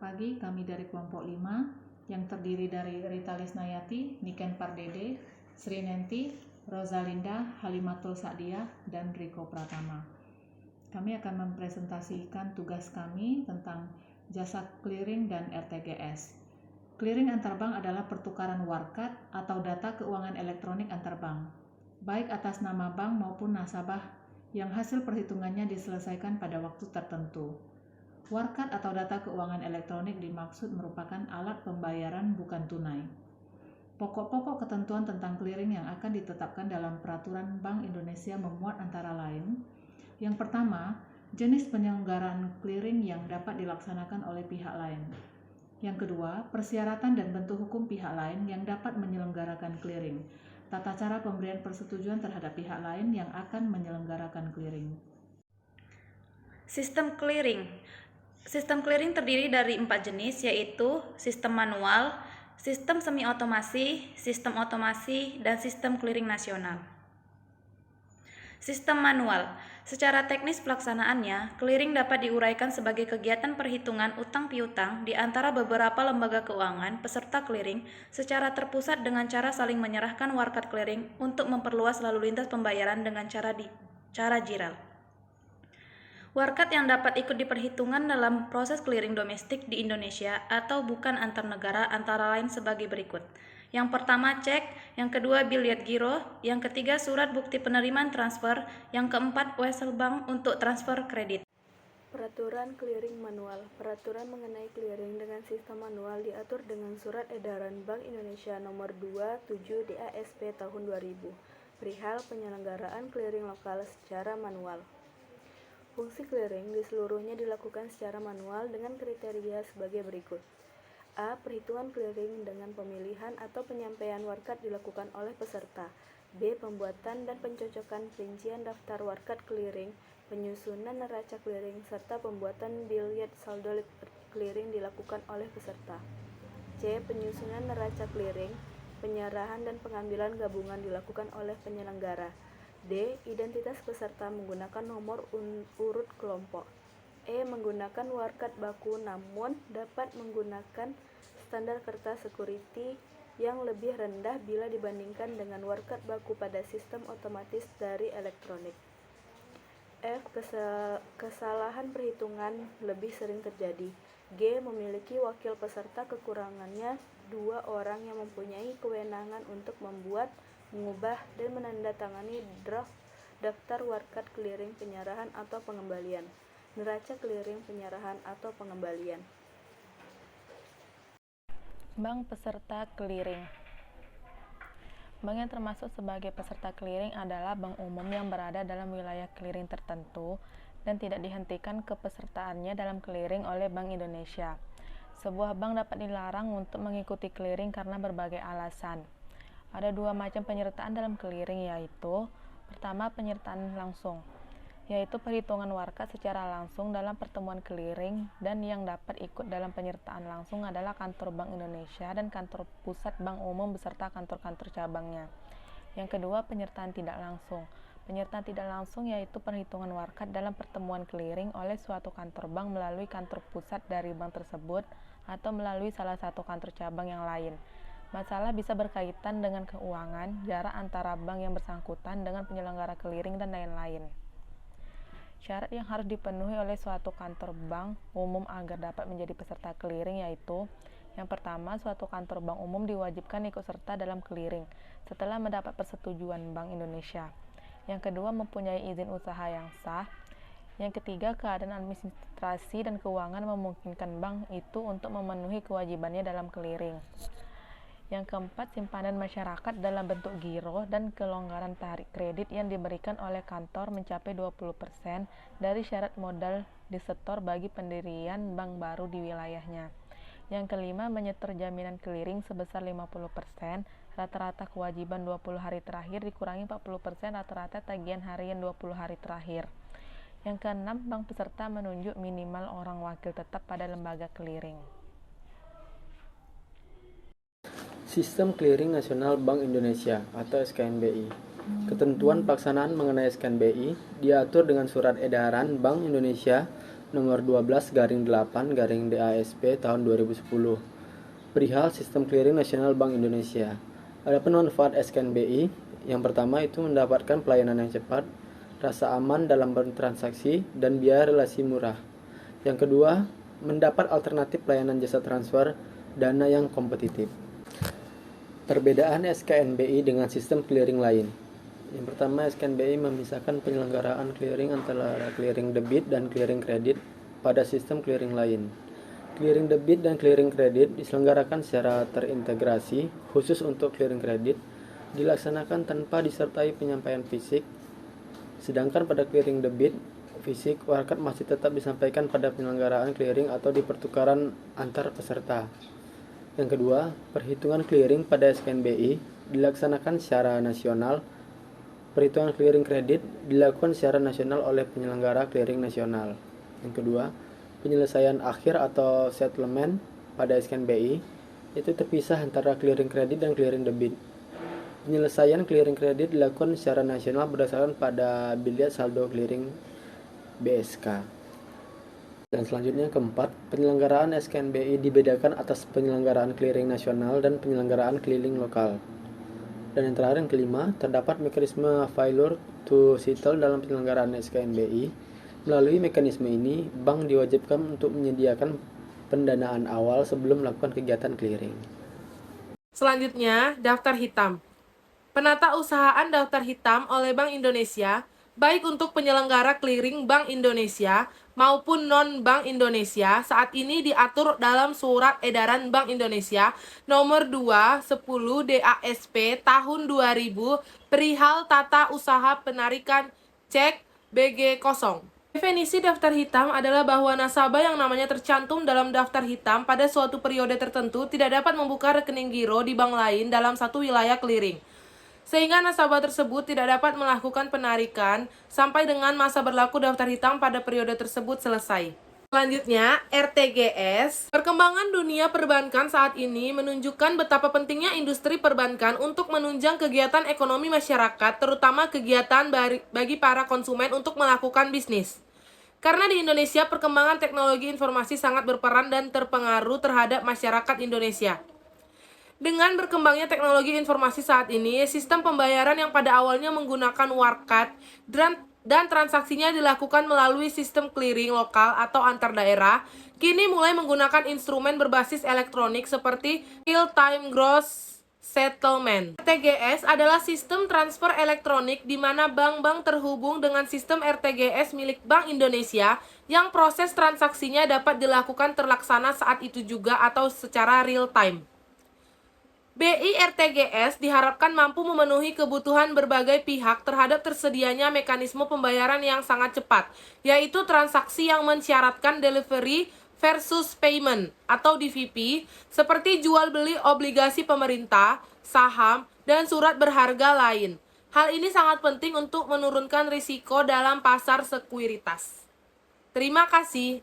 pagi. Kami dari kelompok 5 yang terdiri dari Rita Lisnayati, Niken Pardede, Sri Nenti, Rosalinda, Halimatul Sa'diah, dan Riko Pratama. Kami akan mempresentasikan tugas kami tentang jasa clearing dan RTGS. Clearing antar bank adalah pertukaran warkat atau data keuangan elektronik antar bank, baik atas nama bank maupun nasabah yang hasil perhitungannya diselesaikan pada waktu tertentu. Warkat atau data keuangan elektronik dimaksud merupakan alat pembayaran bukan tunai. Pokok-pokok ketentuan tentang clearing yang akan ditetapkan dalam Peraturan Bank Indonesia memuat antara lain: yang pertama, jenis penyelenggaraan clearing yang dapat dilaksanakan oleh pihak lain. Yang kedua, persyaratan dan bentuk hukum pihak lain yang dapat menyelenggarakan clearing. Tata cara pemberian persetujuan terhadap pihak lain yang akan menyelenggarakan clearing. Sistem clearing. Sistem clearing terdiri dari 4 jenis, yaitu sistem manual, sistem semi-otomasi, sistem otomasi, dan sistem clearing nasional. Sistem manual. Secara teknis pelaksanaannya, clearing dapat diuraikan sebagai kegiatan perhitungan utang piutang di antara beberapa lembaga keuangan peserta clearing secara terpusat dengan cara saling menyerahkan warkat clearing untuk memperluas lalu lintas pembayaran dengan cara jiral. Warkat yang dapat ikut diperhitungkan dalam proses clearing domestik di Indonesia atau bukan antar negara antara lain sebagai berikut. Yang pertama cek, yang kedua biliet giro, yang ketiga surat bukti penerimaan transfer, yang keempat wesel bank untuk transfer kredit. Peraturan clearing manual. Peraturan mengenai clearing dengan sistem manual diatur dengan Surat Edaran Bank Indonesia Nomor 27 DASP Tahun 2000, perihal penyelenggaraan clearing lokal secara manual. Fungsi clearing di seluruhnya dilakukan secara manual dengan kriteria sebagai berikut. A. Perhitungan clearing dengan pemilihan atau penyampaian warkat dilakukan oleh peserta. B. Pembuatan dan pencocokan perincian daftar warkat clearing, penyusunan neraca clearing, serta pembuatan biliet saldo clearing dilakukan oleh peserta. C. Penyusunan neraca clearing, penyerahan dan pengambilan gabungan dilakukan oleh penyelenggara. D. Identitas peserta menggunakan nomor urut kelompok. E. Menggunakan warkat baku namun dapat menggunakan standar kertas security yang lebih rendah bila dibandingkan dengan warkat baku pada sistem otomatis dari elektronik. F. Kesalahan perhitungan lebih sering terjadi. G. Memiliki wakil peserta kekurangannya 2 orang yang mempunyai kewenangan untuk membuat, mengubah, dan menandatangani draft daftar warkat clearing penyerahan atau pengembalian, neraca clearing penyerahan atau pengembalian. Bank peserta clearing. Bank yang termasuk sebagai peserta clearing adalah bank umum yang berada dalam wilayah clearing tertentu dan tidak dihentikan kepesertaannya dalam clearing oleh Bank Indonesia. Sebuah bank dapat dilarang untuk mengikuti clearing karena berbagai alasan. Ada 2 macam penyertaan dalam clearing, yaitu pertama, penyertaan langsung, yaitu perhitungan warkat secara langsung dalam pertemuan clearing, dan yang dapat ikut dalam penyertaan langsung adalah kantor Bank Indonesia dan kantor pusat Bank Umum beserta kantor-kantor cabangnya. Yang kedua, penyertaan tidak langsung. Penyertaan tidak langsung yaitu perhitungan warkat dalam pertemuan clearing oleh suatu kantor bank melalui kantor pusat dari bank tersebut atau melalui salah satu kantor cabang yang lain. Masalah bisa berkaitan dengan keuangan, jarak antara bank yang bersangkutan dengan penyelenggara clearing, dan lain-lain. Syarat yang harus dipenuhi oleh suatu kantor bank umum agar dapat menjadi peserta clearing yaitu: yang pertama, suatu kantor bank umum diwajibkan ikut serta dalam clearing setelah mendapat persetujuan Bank Indonesia. Yang kedua, mempunyai izin usaha yang sah. Yang ketiga, keadaan administrasi dan keuangan memungkinkan bank itu untuk memenuhi kewajibannya dalam clearing. Yang keempat, simpanan masyarakat dalam bentuk giro dan kelonggaran tarik kredit yang diberikan oleh kantor mencapai 20% dari syarat modal disetor bagi pendirian bank baru di wilayahnya. Yang kelima, menyetor jaminan clearing sebesar 50%, rata-rata kewajiban 20 hari terakhir dikurangi 40% rata-rata tagihan harian 20 hari terakhir. Yang keenam, bank peserta menunjuk minimal orang wakil tetap pada lembaga clearing. Sistem Clearing Nasional Bank Indonesia atau SKNBI. Ketentuan pelaksanaan mengenai SKNBI diatur dengan Surat Edaran Bank Indonesia nomor 12/8/DASP tahun 2010 perihal Sistem Clearing Nasional Bank Indonesia. Adapun manfaat SKNBI, yang pertama itu mendapatkan pelayanan yang cepat, rasa aman dalam bertransaksi, dan biaya relasi murah. Yang kedua, mendapat alternatif pelayanan jasa transfer dana yang kompetitif. Perbedaan SKNBI dengan sistem clearing lain. Yang pertama, SKNBI memisahkan penyelenggaraan clearing antara clearing debit dan clearing kredit pada sistem clearing lain. Clearing debit dan clearing kredit diselenggarakan secara terintegrasi, khusus untuk clearing kredit dilaksanakan tanpa disertai penyampaian fisik, sedangkan pada clearing debit fisik, warakat masih tetap disampaikan pada penyelenggaraan clearing atau di pertukaran antar peserta. Yang kedua, perhitungan clearing pada SKNBI dilaksanakan secara nasional. Perhitungan clearing kredit dilakukan secara nasional oleh penyelenggara clearing nasional. Yang kedua, penyelesaian akhir atau settlement pada SKNBI itu terpisah antara clearing kredit dan clearing debit. Penyelesaian clearing kredit dilakukan secara nasional berdasarkan pada bilet saldo clearing BSK. Dan selanjutnya keempat, penyelenggaraan SKNBI dibedakan atas penyelenggaraan clearing nasional dan penyelenggaraan clearing lokal. Dan yang terakhir yang kelima, terdapat mekanisme failure to settle dalam penyelenggaraan SKNBI. Melalui mekanisme ini, bank diwajibkan untuk menyediakan pendanaan awal sebelum melakukan kegiatan clearing. Selanjutnya, daftar hitam. Penatausahaan daftar hitam oleh Bank Indonesia, baik untuk penyelenggara clearing Bank Indonesia maupun non-Bank Indonesia, saat ini diatur dalam Surat Edaran Bank Indonesia nomor 2/10 DASP tahun 2000 perihal tata usaha penarikan cek BG kosong. Definisi daftar hitam adalah bahwa nasabah yang namanya tercantum dalam daftar hitam pada suatu periode tertentu tidak dapat membuka rekening giro di bank lain dalam satu wilayah clearing, sehingga nasabah tersebut tidak dapat melakukan penarikan sampai dengan masa berlaku daftar hitam pada periode tersebut selesai. Selanjutnya, RTGS. Perkembangan dunia perbankan saat ini menunjukkan betapa pentingnya industri perbankan untuk menunjang kegiatan ekonomi masyarakat, terutama kegiatan bagi para konsumen untuk melakukan bisnis. Karena di Indonesia, perkembangan teknologi informasi sangat berperan dan terpengaruh terhadap masyarakat Indonesia. Dengan berkembangnya teknologi informasi saat ini, sistem pembayaran yang pada awalnya menggunakan warakat dan transaksinya dilakukan melalui sistem clearing lokal atau antar daerah, kini mulai menggunakan instrumen berbasis elektronik seperti real-time gross settlement. RTGS adalah sistem transfer elektronik di mana bank-bank terhubung dengan sistem RTGS milik Bank Indonesia yang proses transaksinya dapat dilakukan terlaksana saat itu juga atau secara real-time. BI RTGS diharapkan mampu memenuhi kebutuhan berbagai pihak terhadap tersedianya mekanisme pembayaran yang sangat cepat, yaitu transaksi yang mensyaratkan delivery versus payment atau DVP, seperti jual beli obligasi pemerintah, saham, dan surat berharga lain. Hal ini sangat penting untuk menurunkan risiko dalam pasar sekuritas. Terima kasih.